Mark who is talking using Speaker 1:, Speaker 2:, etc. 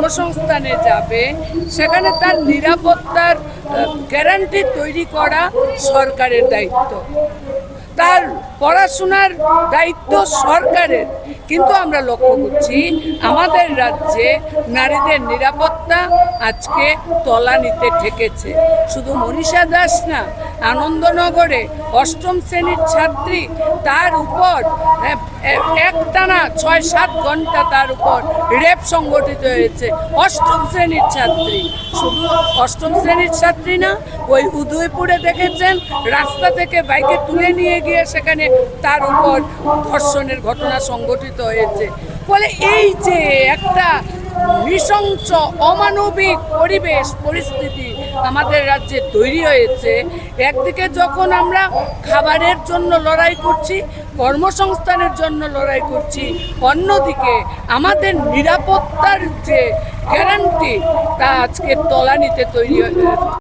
Speaker 1: কর্মসংস্থানে যাবে সেখানে তার নিরাপত্তার গ্যারান্টি তৈরি করা সরকারের দায়িত্ব, তার পড়াশোনার দায়িত্ব সরকারের। কিন্তু আমরা লক্ষ্য করছি আমাদের রাজ্যে নারীদের নিরাপত্তা আজকে তলানিতে ঠেকেছে। শুধু মনীষা দাস না, আনন্দনগরে অষ্টম শ্রেণীর ছাত্রী, তার উপর একটানা 6-7 ঘন্টা তার উপর রেপ সংগঠিত হয়েছে। অষ্টম শ্রেণীর ছাত্রী, শুধু অষ্টম শ্রেণীর ছাত্রী না, ওই উদয়পুরে দেখেছেন রাস্তা থেকে বাইকে তুলে নিয়ে গিয়ে সেখানে তার উপর ধর্ষণের ঘটনা সংঘটিত হয়েছে। ফলে এই যে একটা নৃশংস অমানবিক পরিস্থিতি আমাদের রাজ্যে তৈরি হয়েছে, একদিকে যখন আমরা খাবারের জন্য লড়াই করছি, কর্মসংস্থানের জন্য লড়াই করছি, অন্যদিকে আমাদের নিরাপত্তার যে গ্যারান্টি তা আজকে তলানিতে তৈরি হয়ে